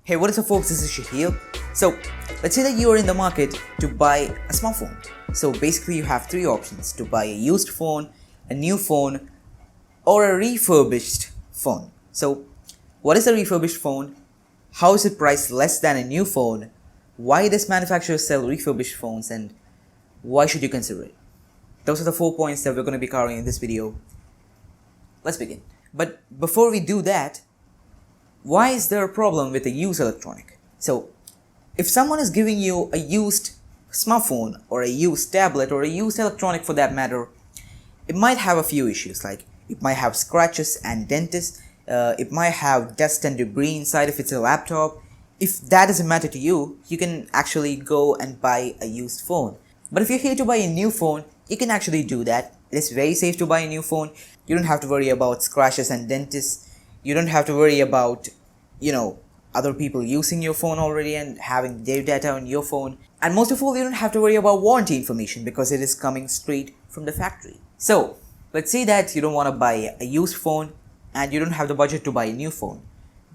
Hey, what is up folks, this is Shahil. So, let's say that you are in the market to buy a smartphone. So basically you have three options: to buy a used phone, a new phone, or a refurbished phone. So, what is a refurbished phone? How is it priced less than a new phone? Why does manufacturers sell refurbished phones, and why should you consider it? Those are the 4 points that we're going to be covering in this video. Let's begin. But before we do that, why is there a problem with a used electronic? So, if someone is giving you a used smartphone or a used tablet or a used electronic for that matter, it might have a few issues, like it might have scratches and dents, it might have dust and debris inside if it's a laptop. If that doesn't matter to you, you can actually go and buy a used phone. But if you're here to buy a new phone, you can actually do that. It is very safe to buy a new phone. You don't have to worry about scratches and dents. You don't have to worry about, other people using your phone already and having their data on your phone. And most of all, you don't have to worry about warranty information because it is coming straight from the factory. So, let's say that you don't want to buy a used phone and you don't have the budget to buy a new phone.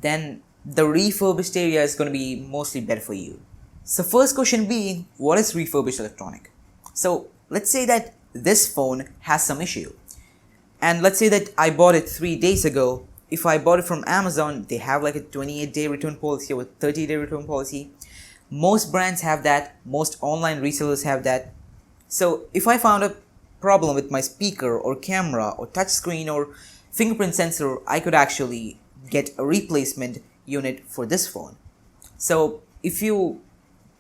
Then the refurbished area is going to be mostly better for you. So first question being, what is refurbished electronic? So let's say that this phone has some issue. And let's say that I bought it 3 days ago. If I bought it from Amazon, they have like a 28-day return policy or a 30-day return policy. Most brands have that. Most online resellers have that. So if I found a problem with my speaker or camera or touchscreen or fingerprint sensor, I could actually get a replacement unit for this phone. So if you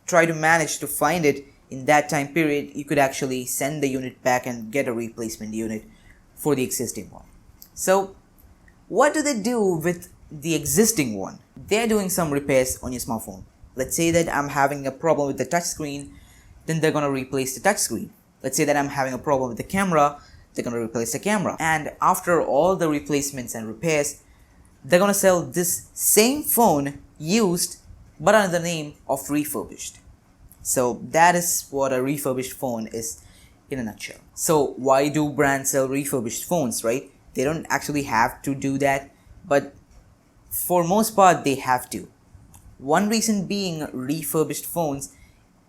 try to manage to find it in that time period, you could actually send the unit back and get a replacement unit for the existing one. So what do they do with the existing one? They're doing some repairs on your smartphone. Let's say that I'm having a problem with the touchscreen, then they're going to replace the touchscreen. Let's say that I'm having a problem with the camera, they're going to replace the camera. And after all the replacements and repairs, they're going to sell this same phone used but under the name of refurbished. So that is what a refurbished phone is in a nutshell. So why do brands sell refurbished phones, right? They don't actually have to do that, but for most part they have to. One reason being, refurbished phones,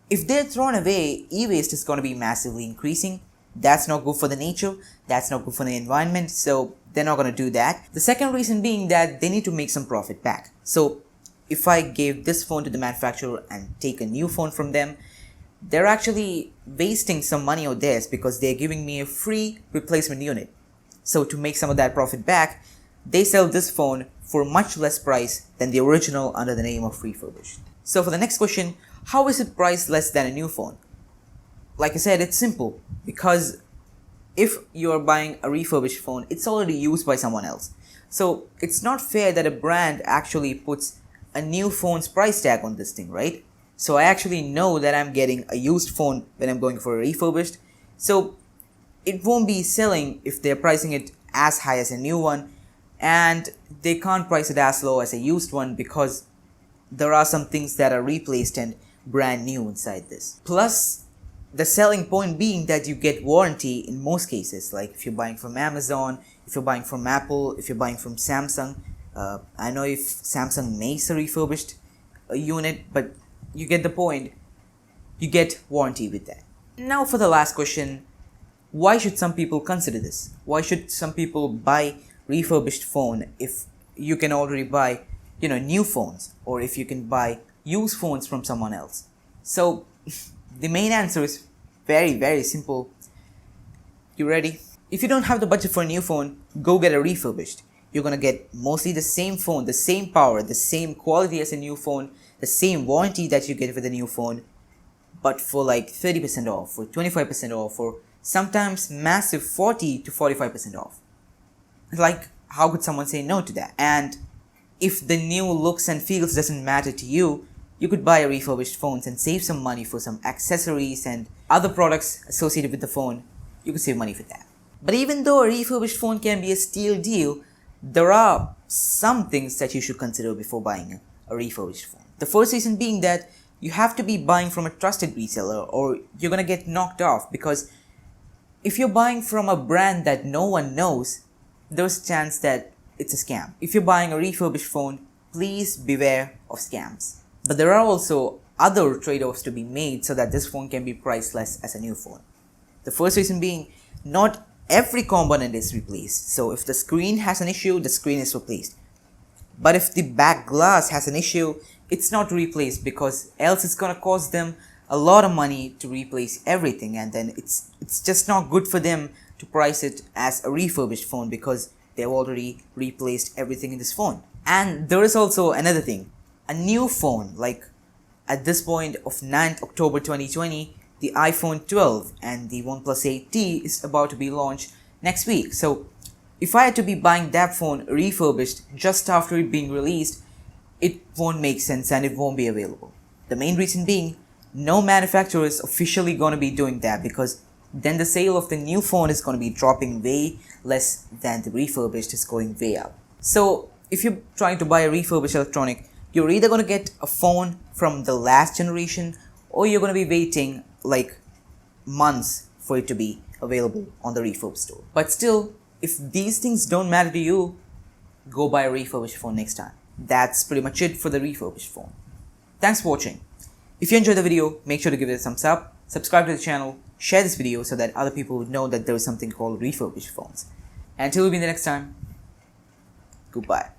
if they're thrown away, e-waste is going to be massively increasing. That's not good for the nature, that's not good for the environment, so they're not going to do that. The second reason being that they need to make some profit back. So if I gave this phone to the manufacturer and take a new phone from them, they're actually wasting some money on theirs because they're giving me a free replacement unit. So to make some of that profit back, they sell this phone for much less price than the original under the name of refurbished. So for the next question, how is it priced less than a new phone? Like I said, it's simple, because if you're buying a refurbished phone, it's already used by someone else. So it's not fair that a brand actually puts a new phone's price tag on this thing, right? So I actually know that I'm getting a used phone when I'm going for a refurbished. So it won't be selling if they're pricing it as high as a new one, and they can't price it as low as a used one because there are some things that are replaced and brand new inside this. Plus, the selling point being that you get warranty in most cases, like if you're buying from Amazon, if you're buying from Apple, if you're buying from Samsung. I know if Samsung makes a refurbished unit, but you get the point. You get warranty with that. Now for the last question, why should some people consider this? Why should some people buy refurbished phone if you can already buy, new phones, or if you can buy used phones from someone else? So the main answer is very, very simple. You ready? If you don't have the budget for a new phone, go get a refurbished. You're gonna get mostly the same phone, the same power, the same quality as a new phone, the same warranty that you get with a new phone, but for like 30% off, or 25% off, or sometimes massive 40 to 45% off. Like, how could someone say no to that? And if the new looks and feels doesn't matter to you, you could buy a refurbished phone and save some money for some accessories and other products associated with the phone. You could save money for that. But even though a refurbished phone can be a steal deal, there are some things that you should consider before buying a refurbished phone. The first reason being that you have to be buying from a trusted reseller, or you're gonna get knocked off, because if you're buying from a brand that no one knows, there's a chance that it's a scam. If you're buying a refurbished phone, please beware of scams. But there are also other trade-offs to be made so that this phone can be priceless as a new phone. The first reason being, not every component is replaced. So if the screen has an issue, the screen is replaced. But if the back glass has an issue, it's not replaced, because else it's gonna cost them a lot of money to replace everything, and then it's just not good for them to price it as a refurbished phone because they've already replaced everything in this phone. And there is also another thing. A new phone, like at this point of 9th October 2020, the iPhone 12 and the OnePlus 8T is about to be launched next week. So if I had to be buying that phone refurbished just after it being released, it won't make sense and it won't be available. The main reason being, no manufacturer is officially going to be doing that, because then the sale of the new phone is going to be dropping way less than the refurbished is going way up. So if you're trying to buy a refurbished electronic, you're either going to get a phone from the last generation, or you're going to be waiting like months for it to be available on the refurb store. But still, if these things don't matter to you, go buy a refurbished phone next time. That's pretty much it for the refurbished phone. Thanks for watching. If you enjoyed the video, make sure to give it a thumbs up, subscribe to the channel, share this video so that other people would know that there is something called refurbished phones. And until we meet the next time, goodbye.